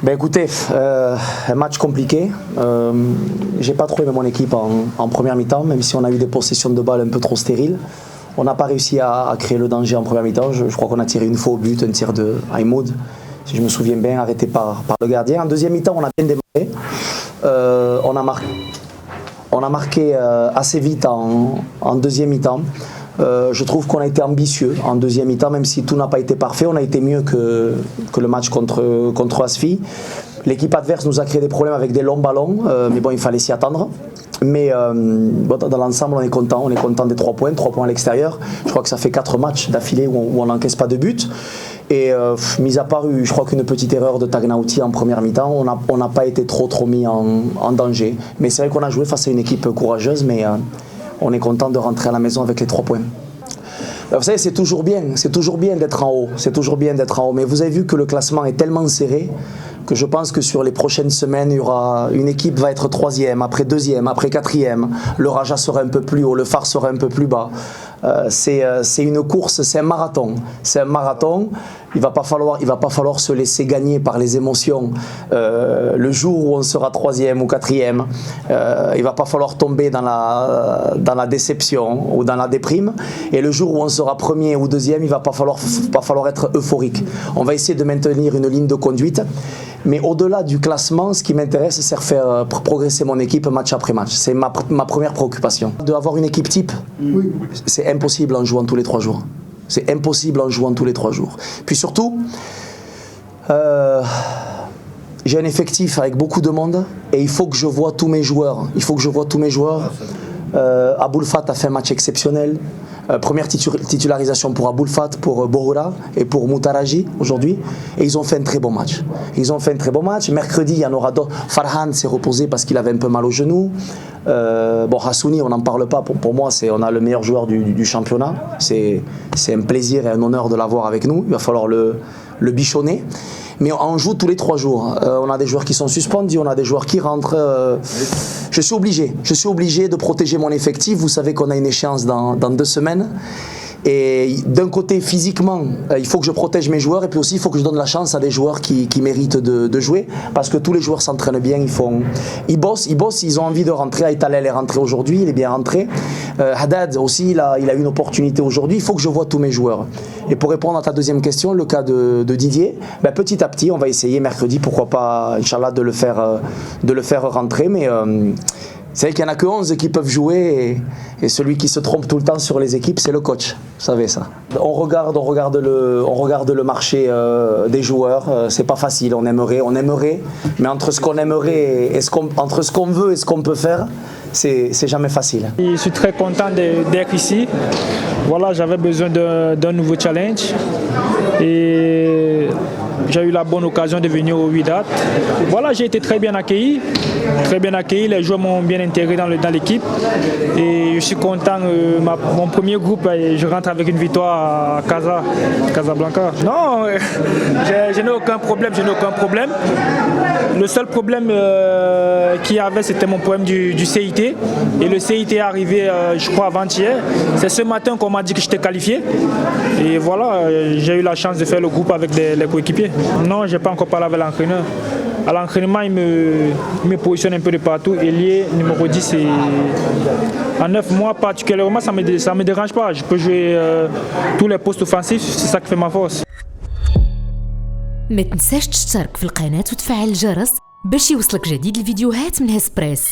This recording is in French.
Ben écoutez, un match compliqué. J'ai pas trop aimé mon équipe en première mi-temps, même si on a eu des possessions de balles un peu trop stériles. On n'a pas réussi à créer le danger en première mi-temps. Je crois qu'on a tiré une fois au but, un tir de Haïmoud, si je me souviens bien, arrêté par le gardien. En deuxième mi-temps, on a bien démarré. On a marqué assez vite en deuxième mi-temps. Je trouve qu'on a été ambitieux en deuxième mi-temps, même si tout n'a pas été parfait. On a été mieux que le match contre Asfi. L'équipe adverse nous a créé des problèmes avec des longs ballons, mais bon, il fallait s'y attendre. Mais bon, dans l'ensemble, on est content des 3 points à l'extérieur. Je crois que ça fait 4 matchs d'affilée où on n'encaisse pas de but. Et mis à part, je crois qu'une petite erreur de Tagnauti en première mi-temps, on n'a pas été trop mis en danger. Mais c'est vrai qu'on a joué face à une équipe courageuse, mais on est content de rentrer à la maison avec les 3 points. Vous savez, c'est toujours bien d'être en haut, mais vous avez vu que le classement est tellement serré que je pense que sur les prochaines semaines, il y aura une équipe va être 3e, après 2e, après 4e, le Raja sera un peu plus haut, le Phare sera un peu plus bas. C'est une course, c'est un marathon. Il va pas falloir se laisser gagner par les émotions. Le jour où on sera 3e ou 4e, il va pas falloir tomber dans la déception ou dans la déprime. Et le jour où on sera 1er ou 2e, il va pas falloir être euphorique. On va essayer de maintenir une ligne de conduite. Mais au-delà du classement, ce qui m'intéresse, c'est faire progresser mon équipe match après match. C'est ma première préoccupation. D'avoir une équipe type, c'est impossible en jouant tous les 3 jours. C'est impossible en jouant tous les 3 jours. Puis surtout, j'ai un effectif avec beaucoup de monde et il faut que je vois tous mes joueurs. Aboul Fat a fait un match exceptionnel. Première titularisation pour Aboul Fat, pour Bohora et pour Moutaraji aujourd'hui. Et ils ont fait un très bon match. Mercredi, il y en aura d'autres. Farhan s'est reposé parce qu'il avait un peu mal au genou. Bon, Hassouni, on n'en parle pas. Pour moi, on a le meilleur joueur du championnat. C'est un plaisir et un honneur de l'avoir avec nous. Il va falloir le bichonner. Mais on joue tous les 3 jours. On a des joueurs qui sont suspendus, on a des joueurs qui rentrent. Je suis obligé de protéger mon effectif. Vous savez qu'on a une échéance dans 2 semaines. Et d'un côté, physiquement, il faut que je protège mes joueurs et puis aussi il faut que je donne la chance à des joueurs qui méritent de jouer parce que tous les joueurs s'entraînent bien, ils bossent, ils ont envie de rentrer. Aitalel est rentré aujourd'hui, il est bien rentré. Haddad aussi, il a eu une opportunité aujourd'hui. Il faut que je vois tous mes joueurs. Et pour répondre à ta deuxième question, le cas de Didier, petit à petit, on va essayer mercredi, pourquoi pas, Inch'Allah, de le faire rentrer. Mais c'est vrai qu'il n'y en a que 11 qui peuvent jouer et celui qui se trompe tout le temps sur les équipes, c'est le coach. Vous savez ça. On regarde le marché des joueurs. C'est pas facile. On aimerait, mais entre ce qu'on aimerait et entre ce qu'on veut et ce qu'on peut faire, c'est jamais facile. Je suis très content d'être ici. Voilà, j'avais besoin d'un nouveau challenge et j'ai eu la bonne occasion de venir au Wydad. Voilà, j'ai été très bien accueilli. Les joueurs m'ont bien intégré dans l'équipe et je suis content. Mon premier groupe, je rentre avec une victoire à Casablanca. Non, je n'ai aucun problème. Le seul problème qu'il y avait, c'était mon problème du CIT. Et le CIT est arrivé, je crois, avant-hier. C'est ce matin qu'on m'a dit que j'étais qualifié. Et voilà, j'ai eu la chance de faire le groupe avec les coéquipiers. Non, je n'ai pas encore parlé avec l'entraîneur. À l'entraînement, il me positionne un peu de partout. Ailier, numéro 10, c'est en 9 mois particulièrement, ça me dérange pas. Je peux jouer tous les postes offensifs, c'est ça qui fait ma force. ما تنساش تشترك في القناة وتفعل الجرس باش يوصلك جديد الفيديوهات من هسبريس.